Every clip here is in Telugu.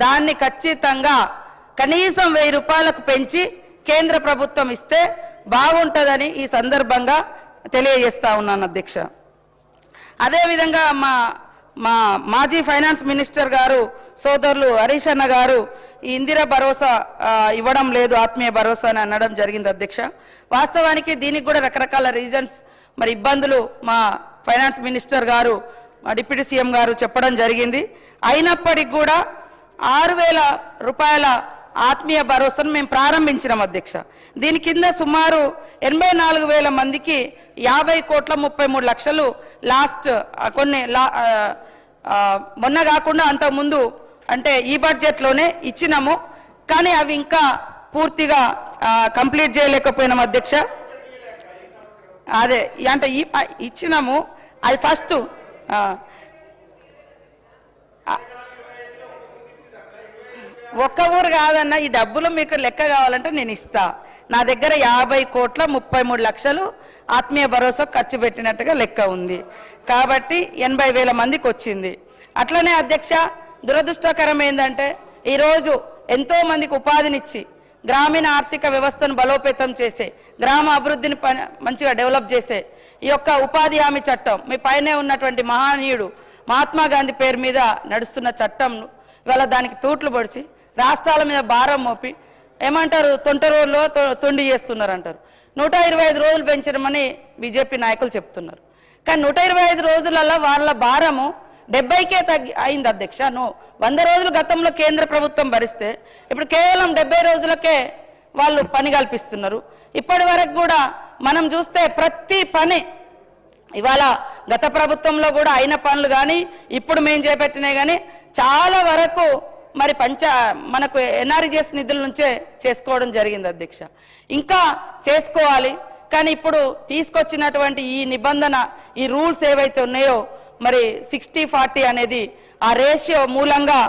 దాన్ని ఖచ్చితంగా కనీసం 1000 రూపాయలకు పెంచి కేంద్ర ప్రభుత్వం ఇస్తే బాగుంటుందని ఈ సందర్భంగా తెలియజేస్తా ఉన్నాను అధ్యక్ష. అదేవిధంగా మా మాజీ ఫైనాన్స్ మినిస్టర్ గారు సోదరులు హరీష్ అన్న గారు ఈ ఇందిరా భరోసా ఇవ్వడం లేదు, ఆత్మీయ భరోసా అని అనడం జరిగింది అధ్యక్ష. వాస్తవానికి దీనికి కూడా రకరకాల రీజన్స్ మరి ఇబ్బందులు మా ఫైనాన్స్ మినిస్టర్ గారు డిప్యూటీ సీఎం గారు చెప్పడం జరిగింది. అయినప్పటికీ కూడా 6000 రూపాయల ఆత్మీయ భరోసాను మేము ప్రారంభించినాం అధ్యక్ష. దీని కింద సుమారు 84,000 మందికి 50,33,00,000 లాస్ట్ కొన్ని మొన్న కాకుండా అంతకుముందు అంటే ఈ బడ్జెట్లోనే ఇచ్చినాము. కానీ అవి ఇంకా పూర్తిగా కంప్లీట్ చేయలేకపోయినాం అధ్యక్ష. అదే అంటే ఇచ్చినాము, అది ఫస్ట్ ఒక్క ఊరు కాదన్న, ఈ డబ్బులు మీకు లెక్క కావాలంటే నేను ఇస్తా. నా దగ్గర 50,33,00,000 ఆత్మీయ భరోసా ఖర్చు పెట్టినట్టుగా లెక్క ఉంది. కాబట్టి 80,000 మందికి వచ్చింది. అట్లనే అధ్యక్ష, దురదృష్టకరం ఏంటంటే ఈరోజు ఎంతో మందికి ఉపాధినిచ్చి గ్రామీణ ఆర్థిక వ్యవస్థను బలోపేతం చేసే, గ్రామ అభివృద్ధిని మంచిగా డెవలప్ చేసే ఈ యొక్క ఉపాధి హామీ చట్టం, మీ పైనే ఉన్నటువంటి మహానీయుడు మహాత్మా గాంధీ పేరు మీద నడుస్తున్న చట్టం ఇవాళ దానికి తూట్లు పొడిచి రాష్ట్రాల మీద భారం మోపి ఏమంటారు, తొంట రోజుల్లో తొండి చేస్తున్నారు అంటారు. 125 రోజులు పెంచడమని బీజేపీ నాయకులు చెప్తున్నారు. కానీ 125 రోజులలో వాళ్ళ భారము 70కే అయింది అధ్యక్ష. 100 రోజులు గతంలో కేంద్ర ప్రభుత్వం భరిస్తే ఇప్పుడు కేవలం 70 రోజులకే వాళ్ళు పని కల్పిస్తున్నారు. ఇప్పటి వరకు కూడా మనం చూస్తే ప్రతి పని ఇవాళ గత ప్రభుత్వంలో కూడా అయిన పనులు కానీ ఇప్పుడు మేము చేపట్టినాయి కానీ చాలా వరకు మరి మనకు ఎన్ఆర్జీఎస్ నిధుల నుంచే చేసుకోవడం జరిగింది అధ్యక్ష. ఇంకా చేసుకోవాలి. కానీ ఇప్పుడు తీసుకొచ్చినటువంటి ఈ నిబంధన, ఈ రూల్స్ ఏవైతే ఉన్నాయో మరి 60-40 అనేది ఆ రేషియో మూలంగా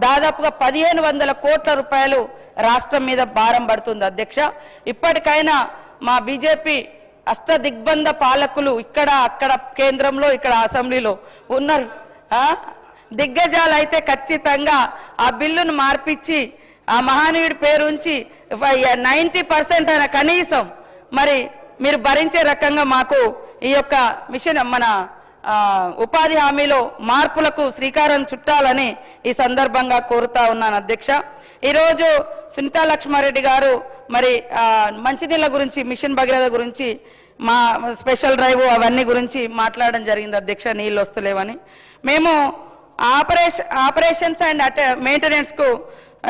దాదాపుగా 1,500 కోట్ల రూపాయలు రాష్ట్రం మీద భారం పడుతుంది అధ్యక్ష. ఇప్పటికైనా మా బీజేపీ అష్టదిగ్బంధ పాలకులు ఇక్కడ అక్కడ కేంద్రంలో ఇక్కడ అసెంబ్లీలో ఉన్నారు. దిగ్గజాలు అయితే ఖచ్చితంగా ఆ బిల్లును మార్పిచ్చి ఆ మహానీయుడి పేరు ఉంచి 90% అయిన కనీసం మరి మీరు భరించే రకంగా మాకు ఈ యొక్క మిషన్ మన ఉపాధి హామీలో మార్పులకు శ్రీకారం చుట్టాలని ఈ సందర్భంగా కోరుతా ఉన్నాను అధ్యక్ష. ఈరోజు సునీతా లక్ష్మారెడ్డి గారు మరి మంచినీళ్ళ గురించి, మిషన్ భగీరథ గురించి, మా స్పెషల్ డ్రైవ్ అవన్నీ గురించి మాట్లాడడం జరిగింది అధ్యక్ష. నీళ్ళు వస్తలేవని మేము ఆపరేషన్స్ అండ్ మెయింటెనెన్స్కు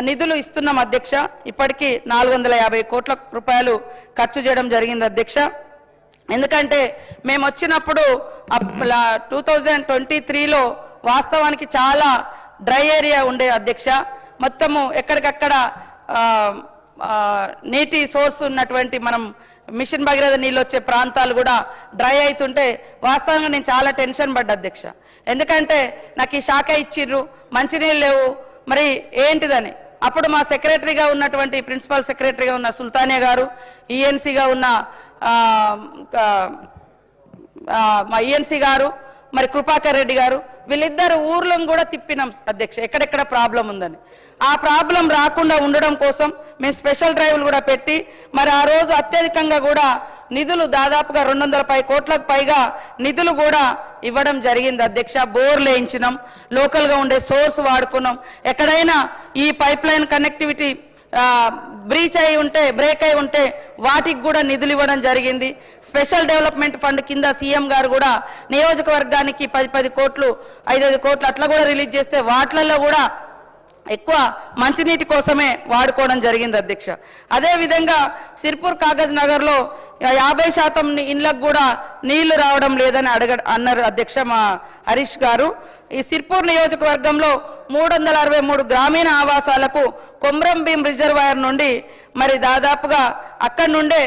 నిధులు ఇస్తున్నాం అధ్యక్ష. ఇప్పటికీ 450 కోట్ల రూపాయలు ఖర్చు చేయడం జరిగింది అధ్యక్ష. ఎందుకంటే మేము వచ్చినప్పుడు 2023లో వాస్తవానికి చాలా డ్రై ఏరియా ఉండే అధ్యక్ష. మొత్తము ఎక్కడికక్కడ నీటి సోర్స్ ఉన్నటువంటి మనం మిషన్ భగీరథ నీళ్ళు వచ్చే ప్రాంతాలు కూడా డ్రై అవుతుంటే వాస్తవంగా నేను చాలా టెన్షన్ పడ్డా అధ్యక్ష. ఎందుకంటే నాకు ఈ శాఖ ఇచ్చిర్రు, మంచినీళ్ళు లేవు, మరి ఏంటిదని. అప్పుడు మా సెక్రటరీగా ఉన్నటువంటి ప్రిన్సిపల్ సెక్రటరీగా ఉన్న సుల్తానియా గారు, ఈఎన్సీగా ఉన్న మా ఈఎన్సీ గారు, మరి కృపాకర్ రెడ్డి గారు, వీళ్ళిద్దరు ఊర్లను కూడా తిప్పినాం అధ్యక్ష ఎక్కడెక్కడ ప్రాబ్లం ఉందని. ఆ ప్రాబ్లం రాకుండా ఉండడం కోసం మేము స్పెషల్ డ్రైవ్లు కూడా పెట్టి మరి ఆ రోజు అత్యధికంగా కూడా నిధులు దాదాపుగా 250 కోట్లకు పైగా నిధులు కూడా ఇవ్వడం జరిగింది అధ్యక్ష. బోర్లు వేయించినాం, లోకల్గా ఉండే సోర్స్ వాడుకున్నాం. ఎక్కడైనా ఈ పైప్ లైన్ కనెక్టివిటీ బ్రీచ్ అయి ఉంటే, బ్రేక్ అయి ఉంటే వాటికి కూడా నిధులు ఇవ్వడం జరిగింది. స్పెషల్ డెవలప్మెంట్ ఫండ్ కింద సీఎం గారు కూడా నియోజకవర్గానికి 10 కోట్లు 5 కోట్లు అట్లా కూడా రిలీజ్ చేస్తే వాటిలలో కూడా ఎక్కువ మంచినీటి కోసమే వాడుకోవడం జరిగింది అధ్యక్ష. అదేవిధంగా సిర్పూర్ కాగజ్ నగర్లో 50% ఇండ్లకు కూడా నీళ్లు రావడం లేదని అన్నారు అధ్యక్ష మా హరీష్ గారు. ఈ సిర్పూర్ నియోజకవర్గంలో 363 గ్రామీణ ఆవాసాలకు కొమ్రం భీం రిజర్వాయర్ నుండి మరి దాదాపుగా అక్కడి నుండే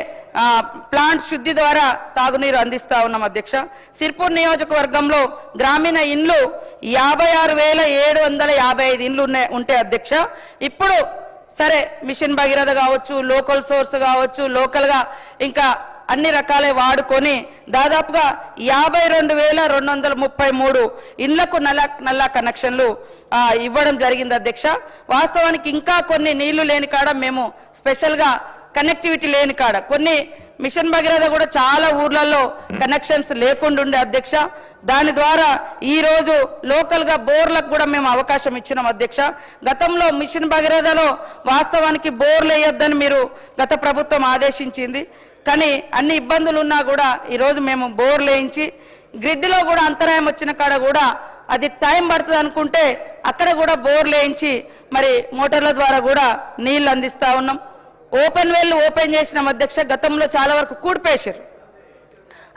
ప్లాంట్ శుద్ధి ద్వారా తాగునీరు అందిస్తా ఉన్నాం అధ్యక్ష. సిర్పూర్ నియోజకవర్గంలో గ్రామీణ ఇండ్లు 56,755 ఇండ్లు ఉంటే అధ్యక్ష. ఇప్పుడు సరే మిషన్ భగీరథ కావచ్చు, లోకల్ సోర్స్ కావచ్చు, లోకల్గా ఇంకా అన్ని రకాలే వాడుకొని దాదాపుగా 52,233 ఇండ్లకు నల్లా కనెక్షన్లు ఇవ్వడం జరిగింది అధ్యక్ష. వాస్తవానికి ఇంకా కొన్ని నీళ్లు లేని కాడ మేము స్పెషల్గా కనెక్టివిటీ లేని కాడ కొన్ని మిషన్ భగీరథ కూడా చాలా ఊర్లలో కనెక్షన్స్ లేకుండా ఉండే అధ్యక్ష. దాని ద్వారా ఈరోజు లోకల్గా బోర్లకు కూడా మేము అవకాశం ఇచ్చినాం అధ్యక్ష. గతంలో మిషన్ భగీరథలో వాస్తవానికి బోర్లు వేయొద్దని మీరు గత ప్రభుత్వం ఆదేశించింది. కానీ అన్ని ఇబ్బందులు ఉన్నా కూడా ఈరోజు మేము బోర్లు వేయించి గ్రిడ్లో కూడా అంతరాయం వచ్చిన కాడ కూడా అది టైం పడుతుంది అనుకుంటే అక్కడ కూడా బోర్లు వేయించి మరి మోటార్ల ద్వారా కూడా నీళ్లు అందిస్తూ ఉన్నాం. ఓపెన్ వెల్ ఓపెన్ చేసిన అధ్యక్ష. గతంలో చాలా వరకు కూడిపేశారు.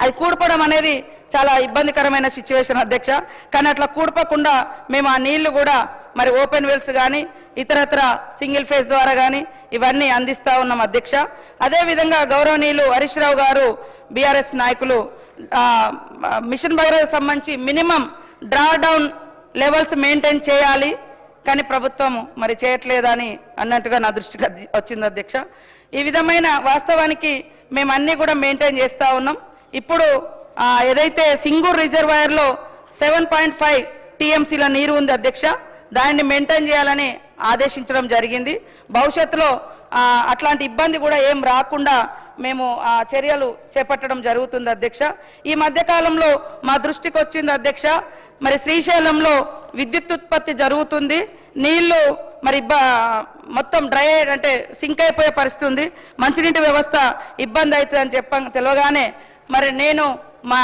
అది కూడిపోవడం అనేది చాలా ఇబ్బందికరమైన సిచ్యువేషన్ అధ్యక్ష. కానీ అట్లా కూడిపోకుండా మేము ఆ నీళ్లు కూడా మరి ఓపెన్ వెల్స్ కానీ ఇతరత్ర సింగిల్ ఫేజ్ ద్వారా కానీ ఇవన్నీ అందిస్తూ ఉన్నాం అధ్యక్ష. అదేవిధంగా గౌరవనీయులు హరీష్ రావు గారు బీఆర్ఎస్ నాయకులు మిషన్ భగీరథ సంబంధించి minimum draw down levels maintain చేయాలి, కానీ ప్రభుత్వం మరి చేయట్లేదని అన్నట్టుగా నా దృష్టికి వచ్చింది అధ్యక్ష. ఈ విధమైన వాస్తవానికి మేము అన్నీ కూడా మెయింటైన్ చేస్తూ ఉన్నాం. ఇప్పుడు ఏదైతే సింగూర్ రిజర్వాయర్లో 7.5 TMCల నీరు ఉంది అధ్యక్ష, దాన్ని మెయింటైన్ చేయాలని ఆదేశించడం జరిగింది. భవిష్యత్తులో అట్లాంటి ఇబ్బంది కూడా ఏం రాకుండా మేము చర్యలు చేపట్టడం జరుగుతుంది అధ్యక్ష. ఈ మధ్యకాలంలో మా దృష్టికి వచ్చింది అధ్యక్ష, మరి శ్రీశైలంలో విద్యుత్ ఉత్పత్తి జరుగుతుంది, నీళ్లు మరి మొత్తం డ్రై అంటే సింక్ అయిపోయే పరిస్థితి ఉంది, మంచినీటి వ్యవస్థ ఇబ్బంది అవుతుంది అని తెలియగానే మరి నేను మా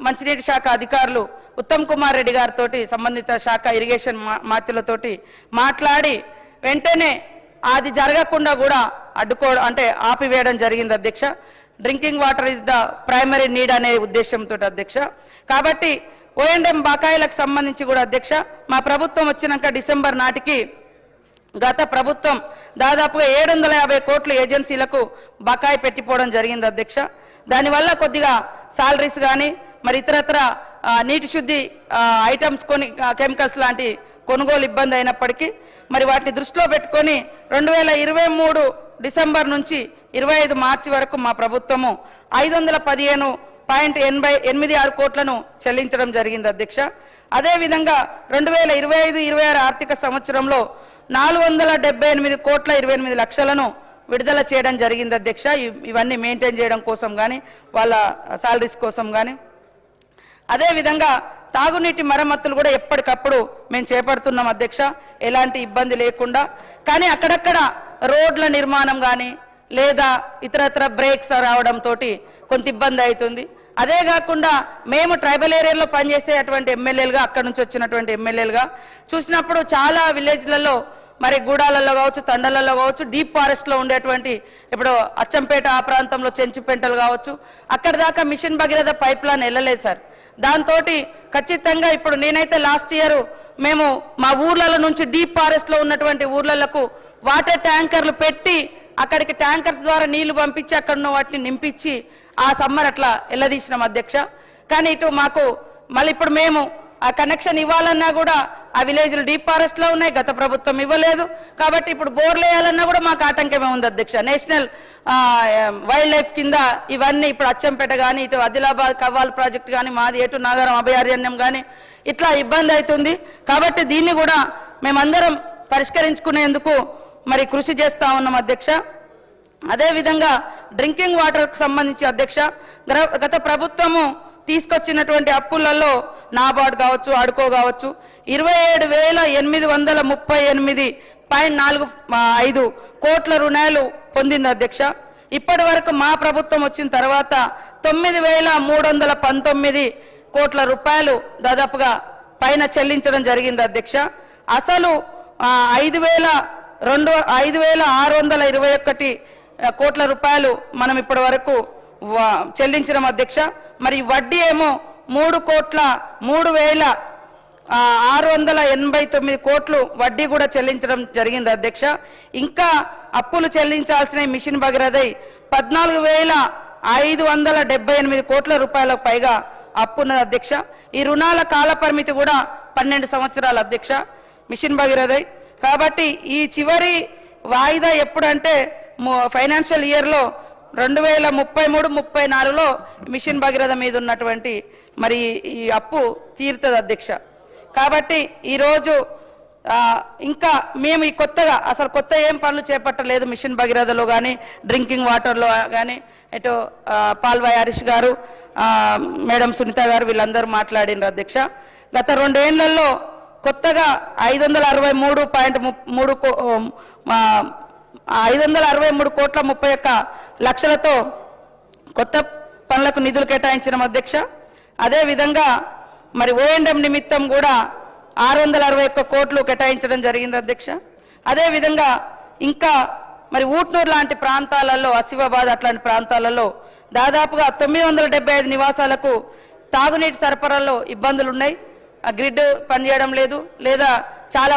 మంచినీటి శాఖ అధికారులు ఉత్తమ్ కుమార్ రెడ్డి గారితో సంబంధిత శాఖ ఇరిగేషన్ మాత్యులతోటి మాట్లాడి వెంటనే అది జరగకుండా కూడా అంటే ఆపివేయడం జరిగింది అధ్యక్ష. Drinking water is the primary need అనే ఉద్దేశంతో అధ్యక్ష. కాబట్టి O&M బకాయిలకు సంబంధించి కూడా అధ్యక్ష మా ప్రభుత్వం వచ్చినాక డిసెంబర్ నాటికి గత ప్రభుత్వం దాదాపుగా 750 కోట్ల ఏజెన్సీలకు బకాయి పెట్టిపోవడం జరిగింది అధ్యక్ష. దానివల్ల కొద్దిగా సాలరీస్ కానీ మరి ఇతరత్ర నీటి శుద్ధి ఐటమ్స్ కెమికల్స్ లాంటి కొనుగోలు ఇబ్బంది అయినప్పటికీ మరి వాటిని దృష్టిలో పెట్టుకొని 2023 డిసెంబర్ నుంచి 25 మార్చి వరకు మా ప్రభుత్వము 515.86 కోట్లను చెల్లించడం జరిగింది అధ్యక్ష. అదేవిధంగా 2025-26 ఆర్థిక సంవత్సరంలో 478 కోట్ల 28 లక్షలను విడుదల చేయడం జరిగింది అధ్యక్ష. ఇవన్నీ మెయింటైన్ చేయడం కోసం కానీ వాళ్ళ సాలరీస్ కోసం కానీ. అదేవిధంగా తాగునీటి మరమ్మతులు కూడా ఎప్పటికప్పుడు మేము చేపడుతున్నాం అధ్యక్ష, ఎలాంటి ఇబ్బంది లేకుండా. కానీ అక్కడక్కడ రోడ్ల నిర్మాణం కానీ లేదా ఇతరత్ర బ్రేక్స్ రావడంతో కొంత ఇబ్బంది అవుతుంది. అదే కాకుండా మేము ట్రైబల్ ఏరియాలో పనిచేసేటువంటి ఎమ్మెల్యేలుగా అక్కడ నుంచి వచ్చినటువంటి ఎమ్మెల్యేలుగా చూసినప్పుడు చాలా విలేజ్లలో మరి గూడాలలో కావచ్చు, తండలలో కావచ్చు, డీప్ ఫారెస్ట్లో ఉండేటువంటి ఇప్పుడు అచ్చంపేట ఆ ప్రాంతంలో చెంచుపెంటలు కావచ్చు, అక్కడి దాకా మిషన్ భగీరథ పైప్ లైన్ వెళ్ళలేదు సార్. దాంతో ఖచ్చితంగా ఇప్పుడు నేనైతే లాస్ట్ ఇయర్ మేము మా ఊర్లలో నుంచి డీప్ ఫారెస్ట్లో ఉన్నటువంటి ఊర్లకు వాటర్ ట్యాంకర్లు పెట్టి అక్కడికి ట్యాంకర్స్ ద్వారా నీళ్లు పంపించి అక్కడ ఉన్న వాటిని నింపించి ఆ సమ్మర్ అట్లా వెళ్ళదీసినాం అధ్యక్ష. కానీ ఇటు మాకు మళ్ళీ ఇప్పుడు మేము ఆ కనెక్షన్ ఇవ్వాలన్నా కూడా ఆ విలేజ్లు డీప్ ఫారెస్ట్లో ఉన్నాయి, గత ప్రభుత్వం ఇవ్వలేదు. కాబట్టి ఇప్పుడు బోర్లు వేయాలన్నా కూడా మాకు ఆటంకమే ఉంది అధ్యక్ష. నేషనల్ వైల్డ్ లైఫ్ కింద ఇవన్నీ ఇప్పుడు అచ్చంపేట కానీ ఇటు ఆదిలాబాద్ కవ్వాల్ ప్రాజెక్ట్ కానీ మాది ఏటు నాగారం అభయారణ్యం కానీ ఇట్లా ఇబ్బంది అవుతుంది. కాబట్టి దీన్ని కూడా మేమందరం పరిష్కరించుకునేందుకు మరి కృషి చేస్తూ ఉన్నాం అధ్యక్ష. అదేవిధంగా డ్రింకింగ్ వాటర్కు సంబంధించి అధ్యక్ష గత ప్రభుత్వము తీసుకొచ్చినటువంటి అప్పులలో నాబార్డ్ కావచ్చు, అడ్కో కావచ్చు 27,838.45 కోట్ల రుణాలు పొందింది అధ్యక్ష. ఇప్పటి వరకు మా ప్రభుత్వం వచ్చిన తర్వాత 9,319 కోట్ల రూపాయలు దాదాపుగా పైన చెల్లించడం జరిగింది అధ్యక్ష. అసలు 5,621 కోట్ల రూపాయలు మనం ఇప్పటి వరకు చెల్లించడం అధ్యక్ష. మరి వడ్డీ ఏమో 3,03,689 కోట్లు వడ్డీ కూడా చెల్లించడం జరిగింది అధ్యక్ష. ఇంకా అప్పులు చెల్లించాల్సిన మిషన్ భగీరథై 14,578 కోట్ల రూపాయలకు పైగా అప్పున్నది అధ్యక్ష. ఈ రుణాల కాల పరిమితి కూడా 12 సంవత్సరాలు అధ్యక్ష మిషన్ భగీరథై. కాబట్టి ఈ చివరి వాయిదా ఎప్పుడంటే ఫైనాన్షియల్ ఇయర్లో 2033-34లో మిషన్ భగీరథ మీద ఉన్నటువంటి మరి ఈ అప్పు తీరుతుంది అధ్యక్ష. కాబట్టి ఈరోజు ఇంకా మేము ఈ కొత్తగా అసలు కొత్త ఏం పనులు చేపట్టలేదు మిషన్ భగీరథలో కానీ డ్రింకింగ్ వాటర్లో కానీ ఇటు పాల్వాయి హరీష్ గారు మేడం సునీత గారు వీళ్ళందరూ మాట్లాడినారు అధ్యక్ష. గత 2 ఏళ్లలో కొత్తగా 563 కోట్ల 31 లక్షలతో కొత్త పనులకు నిధులు కేటాయించిన అధ్యక్ష. అదేవిధంగా మరి ఓఎండ్ఎం నిమిత్తం కూడా 661 కోట్లు కేటాయించడం జరిగింది అధ్యక్ష. అదేవిధంగా ఇంకా మరి ఊట్నూరు లాంటి ప్రాంతాలలో ఆసిఫాబాద్ అట్లాంటి ప్రాంతాలలో దాదాపుగా 975 నివాసాలకు తాగునీటి సరఫరాలో ఇబ్బందులు ఉన్నాయి. ఆ గ్రిడ్ పనిచేయడం లేదు, లేదా చాలా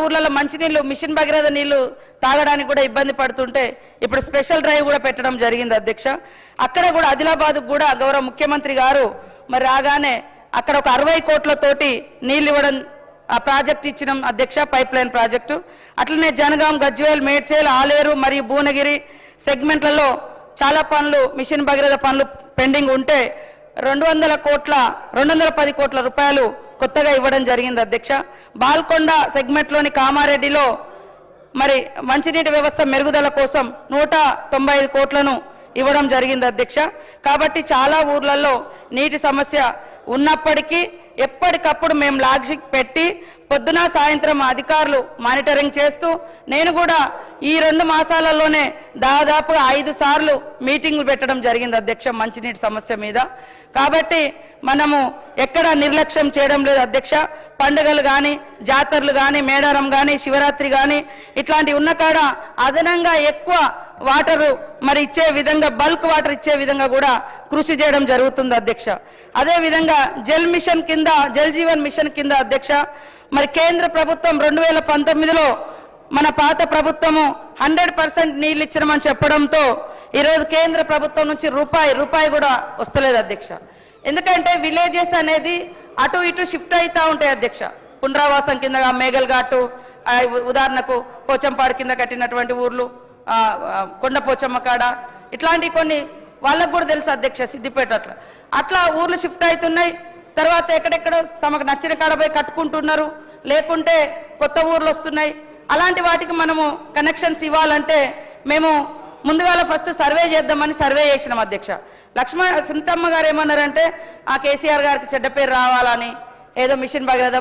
ఊర్లలో మంచినీళ్ళు మిషన్ భగీరథ నీళ్లు తాగడానికి కూడా ఇబ్బంది పడుతుంటే ఇప్పుడు స్పెషల్ డ్రైవ్ కూడా పెట్టడం జరిగింది అధ్యక్ష. అక్కడ కూడా ఆదిలాబాద్ కూడా గౌరవ ముఖ్యమంత్రి గారు మరి రాగానే అక్కడ ఒక 60 కోట్లతోటి నీళ్ళు ఇవ్వడం ఆ ప్రాజెక్ట్ ఇచ్చినాం అధ్యక్ష, పైప్ లైన్ ప్రాజెక్టు. అట్లనే జనగాం, గజ్వేల్, మేడ్చేల్, ఆలేరు మరియు భువనగిరి సెగ్మెంట్లలో చాలా పనులు మిషన్ భగీరథ పనులు పెండింగ్ ఉంటే 210 కోట్ల రూపాయలు కొత్తగా ఇవ్వడం జరిగింది అధ్యక్ష. బాల్కొండ సెగ్మెంట్లోని కామారెడ్డిలో మరి మంచినీటి వ్యవస్థ మెరుగుదల కోసం 195 కోట్లను ఇవ్వడం జరిగింది అధ్యక్ష. కాబట్టి చాలా ఊర్లలో నీటి సమస్య ఉన్నప్పటికీ ఎప్పటికప్పుడు మేము లాజిక్ పెట్టి పొద్దున సాయంత్రం అధికారులు మానిటరింగ్ చేస్తూ నేను కూడా ఈ 2 మాసాలలోనే దాదాపు 5 సార్లు మీటింగ్లు పెట్టడం జరిగింది అధ్యక్ష మంచినీటి సమస్య మీద. కాబట్టి మనము ఎక్కడ నిర్లక్ష్యం చేయడం లేదు అధ్యక్ష. పండుగలు కానీ, జాతరలు కానీ, మేడారం కానీ, శివరాత్రి కానీ ఇట్లాంటివి ఉన్న కాడ అదనంగా ఎక్కువ వాటరు మరి ఇచ్చే విధంగా, బల్క్ వాటర్ ఇచ్చే విధంగా కూడా కృషి చేయడం జరుగుతుంది అధ్యక్ష. అదేవిధంగా జల్ మిషన్ కింద, జల్ జీవన్ మిషన్ కింద అధ్యక్ష మరి కేంద్ర ప్రభుత్వం 2019లో మన పాత ప్రభుత్వము 100% నీళ్ళు ఇచ్చినామని చెప్పడంతో ఈరోజు కేంద్ర ప్రభుత్వం నుంచి రూపాయి కూడా వస్తలేదు అధ్యక్ష. ఎందుకంటే విలేజెస్ అనేది అటు ఇటు షిఫ్ట్ అవుతూ ఉంటాయి అధ్యక్ష. పునరావాసం కింద మేఘల్ ఘాటు, ఉదాహరణకు పోచంపాడు కింద కట్టినటువంటి ఊర్లు, కొండపోచమ్మ కాడ, ఇట్లాంటి కొన్ని వాళ్ళకు కూడా తెలుసు అధ్యక్ష, సిద్దిపేట అట్లా ఊర్లు షిఫ్ట్ అవుతున్నాయి. తర్వాత ఎక్కడెక్కడో తమకు నచ్చిన కాడ పోయి కట్టుకుంటున్నారు, లేకుంటే కొత్త ఊర్లు వస్తున్నాయి. అలాంటి వాటికి మనము కనెక్షన్స్ ఇవ్వాలంటే మేము ముందుగా ఫస్ట్ సర్వే చేద్దామని సర్వే చేసినాం అధ్యక్ష. సునీతమ్మ గారు ఏమన్నారంటే ఆ కేసీఆర్ గారికి చెడ్డ పేరు రావాలని, ఏదో మిషన్ భగీరథ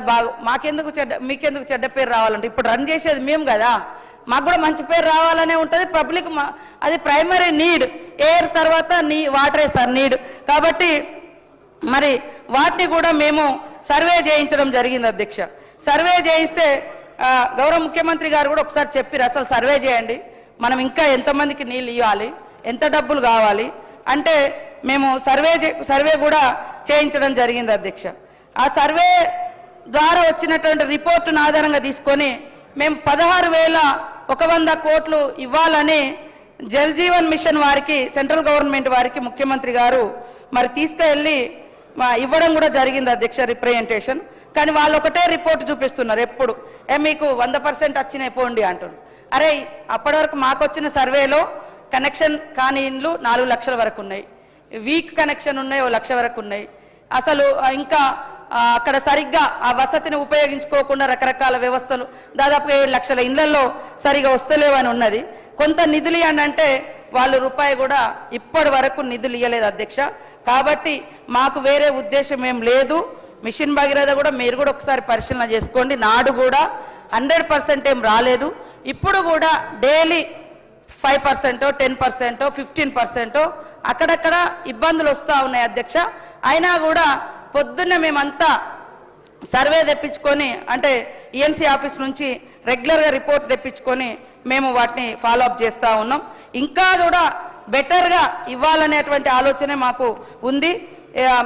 మీకెందుకు చెడ్డ పేరు రావాలంటే ఇప్పుడు రన్ చేసేది మేము కదా, మాకు కూడా మంచి పేరు రావాలనే ఉంటుంది. పబ్లిక్ అది ప్రైమరీ నీడ్, ఎయిర్ తర్వాత వాటరే సార్ నీడ్. కాబట్టి మరి వాటిని కూడా మేము సర్వే చేయించడం జరిగింది అధ్యక్ష. సర్వే చేయిస్తే గౌరవ ముఖ్యమంత్రి గారు కూడా ఒకసారి చెప్పారు, అసలు సర్వే చేయండి, మనం ఇంకా ఎంతమందికి నీళ్ళు ఇవ్వాలి, ఎంత డబ్బులు కావాలి అంటే మేము సర్వే కూడా చేయించడం జరిగింది అధ్యక్ష. ఆ సర్వే ద్వారా వచ్చినటువంటి రిపోర్టును ఆధారంగా తీసుకొని మేము 16,100 కోట్లు ఇవ్వాలని జల్ జీవన్ మిషన్ వారికి, సెంట్రల్ గవర్నమెంట్ వారికి ముఖ్యమంత్రి గారు మరి తీసుకెళ్ళి ఇవ్వడం కూడా జరిగింది అధ్యక్ష రిప్రజెంటేషన్. కానీ వాళ్ళు ఒకటే రిపోర్ట్ చూపిస్తున్నారు ఎప్పుడు, మీకు 100% వచ్చినాయి పోండి అంటున్నారు. అరే అప్పటి వరకు మాకు వచ్చిన సర్వేలో కనెక్షన్ కాని ఇండ్లు 4 లక్షల వరకు ఉన్నాయి, వీక్ కనెక్షన్ ఉన్నాయి 1 లక్ష వరకు ఉన్నాయి. అసలు ఇంకా అక్కడ సరిగ్గా ఆ వసతిని ఉపయోగించుకోకుండా రకరకాల వ్యవస్థలు దాదాపు 7 లక్షల ఇండ్లలో సరిగా వస్తలేవని ఉన్నది. కొంత నిధులు అంటే వాళ్ళు రూపాయి కూడా ఇప్పటి వరకు నిధులు ఇవ్వలేదు అధ్యక్ష. కాబట్టి మాకు వేరే ఉద్దేశం ఏం లేదు. మిషన్ భగీరథ కూడా మీరు కూడా ఒకసారి పరిశీలన చేసుకోండి. నాడు కూడా 100% ఏం రాలేదు. ఇప్పుడు కూడా డైలీ 5%, 10%, 15% అక్కడక్కడ ఇబ్బందులు వస్తూ ఉన్నాయి అధ్యక్ష. అయినా కూడా పొద్దున్న మేమంతా సర్వే తెప్పించుకొని, అంటే ఈఎన్సీ ఆఫీస్ నుంచి రెగ్యులర్గా రిపోర్ట్ తెప్పించుకొని మేము వాటిని ఫాలో అప్ చేస్తూ ఉన్నాం. ఇంకా కూడా బెటర్గా ఇవ్వాలనేటువంటి ఆలోచనే మాకు ఉంది.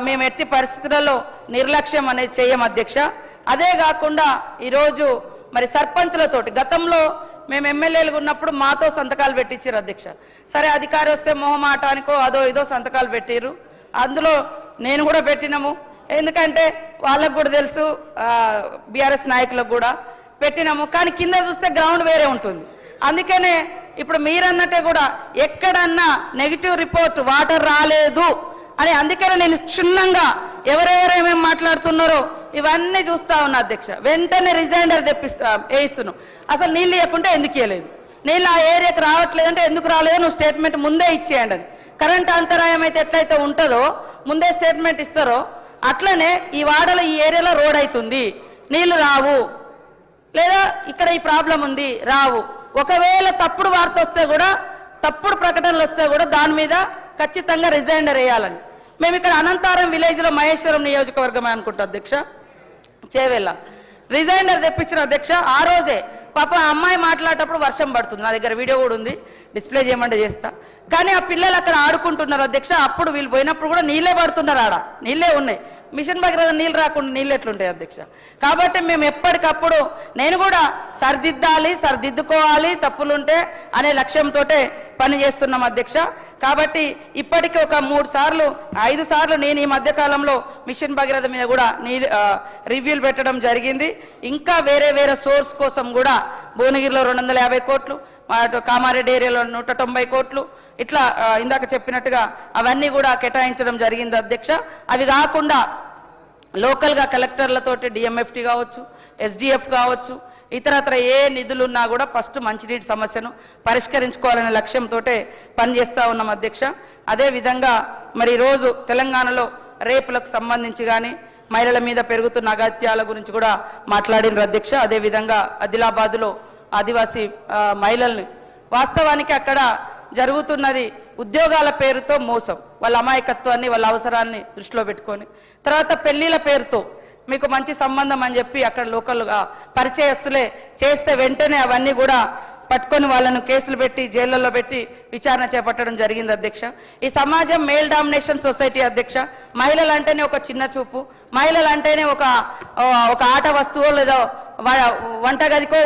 మేము ఎట్టి పరిస్థితులలో నిర్లక్ష్యం అనేది చేయం అధ్యక్ష. అదే కాకుండా ఈరోజు మరి సర్పంచులతోటి గతంలో మేము ఎమ్మెల్యేలుగా ఉన్నప్పుడు మాతో సంతకాలు పెట్టించారు అధ్యక్ష. సరే అధికారి వస్తే మొహమాటానికో అదో ఇదో సంతకాలు పెట్టిరు. అందులో నేను కూడా పెట్టినాము. ఎందుకంటే వాళ్ళకు కూడా తెలుసు, బీఆర్ఎస్ నాయకులకు కూడా పెట్టినాము. కానీ కింద చూస్తే గ్రౌండ్ వేరే ఉంటుంది. అందుకనే ఇప్పుడు మీరన్నట్టే కూడా ఎక్కడన్నా నెగిటివ్ రిపోర్ట్ వాటర్ రాలేదు అని, అందుకనే నేను క్షుణ్ణంగా ఎవరెవరేమేమి మాట్లాడుతున్నారో ఇవన్నీ చూస్తా ఉన్నా అధ్యక్ష. వెంటనే రిజైండర్ వేయిస్తున్నావు. అసలు నీళ్ళు ఇవ్వకుంటే ఎందుకు ఇవ్వలేదు, నీళ్ళు ఆ ఏరియాకి రావట్లేదంటే ఎందుకు రాలేదో నువ్వు స్టేట్మెంట్ ముందే ఇచ్చేయండి అని. కరెంట్ అంతరాయం అయితే ఎట్లయితే ఉంటుందో ముందే స్టేట్మెంట్ ఇస్తారో అట్లనే ఈ వాడలో ఈ ఏరియాలో రోడ్ అవుతుంది, నీళ్లు రావు, లేదా ఇక్కడ ఈ ప్రాబ్లం ఉంది రావు. ఒకవేళ తప్పుడు వార్త వస్తే కూడా, తప్పుడు ప్రకటనలు వస్తే కూడా దాని మీద ఖచ్చితంగా రిజైండర్ వేయాలని. మేము ఇక్కడ అనంతారం విలేజ్లో మహేశ్వరం నియోజకవర్గం అనుకుంటాం అధ్యక్ష, చేవెళ్ళ రిజైండర్ తెప్పించిన అధ్యక్ష. ఆ రోజే పాప ఆ అమ్మాయి మాట్లాడేటప్పుడు వర్షం పడుతుంది, నా దగ్గర వీడియో కూడా ఉంది, డిస్ప్లే చేయమంటే చేస్తా. కానీ ఆ పిల్లలు అక్కడ ఆడుకుంటున్నారు అధ్యక్ష. అప్పుడు వీళ్ళు పోయినప్పుడు కూడా నీళ్ళే పడుతున్నారు, ఆడ నీళ్ళే ఉన్నాయి. మిషన్ భగీరథ నీళ్ళు రాకుండా నీళ్ళు ఎట్లుంటాయి అధ్యక్ష. కాబట్టి మేము ఎప్పటికప్పుడు నేను కూడా సరిదిద్దాలి, సరిదిద్దుకోవాలి తప్పులుంటే అనే లక్ష్యంతో పని చేస్తున్నాం అధ్యక్ష. కాబట్టి ఇప్పటికీ ఒక 3 సార్లు 5 సార్లు నేను ఈ మధ్యకాలంలో మిషన్ భగీరథ మీద కూడా రివ్యూలు పెట్టడం జరిగింది. ఇంకా వేరే వేరే సోర్స్ కోసం కూడా భువనగిరిలో 250 కోట్లు, కామారెడ్డి ఏరియాలో 190 కోట్లు, ఇట్లా ఇందాక చెప్పినట్టుగా అవన్నీ కూడా కేటాయించడం జరిగింది అధ్యక్ష. అవి కాకుండా లోకల్గా కలెక్టర్లతోటి డిఎంఎఫ్టీ కావచ్చు, ఎస్డిఎఫ్ కావచ్చు, ఇతరత్ర ఏ నిధులున్నా కూడా ఫస్ట్ మంచినీటి సమస్యను పరిష్కరించుకోవాలనే లక్ష్యంతో పనిచేస్తూ ఉన్నాం అధ్యక్ష. అదేవిధంగా మరి ఈరోజు తెలంగాణలో రేపులకు సంబంధించి కానీ మహిళల మీద పెరుగుతున్న అగత్యాల గురించి కూడా మాట్లాడినారు అధ్యక్ష. అదేవిధంగా ఆదిలాబాద్లో ఆదివాసీ మహిళల్ని, వాస్తవానికి అక్కడ జరుగుతున్నది ఉద్యోగాల పేరుతో మోసం, వాళ్ళ అమాయకత్వాన్ని వాళ్ళ అవసరాన్ని దృష్టిలో పెట్టుకొని, తర్వాత పెళ్లిళ్ళ పేరుతో మీకు మంచి సంబంధం అని చెప్పి అక్కడ లోకల్గా పరిచయస్తులే చేస్తే వెంటనే అవన్నీ కూడా పట్టుకొని వాళ్ళను కేసులు పెట్టి జైళ్ళల్లో పెట్టి విచారణ చేపట్టడం జరిగింది అధ్యక్ష. ఈ సమాజం మేల్ డామినేషన్ సొసైటీ అధ్యక్ష. మహిళలు అంటేనే ఒక చిన్న చూపు, మహిళలు అంటేనే ఒక ఆట వస్తువు లేదా వంటగదికో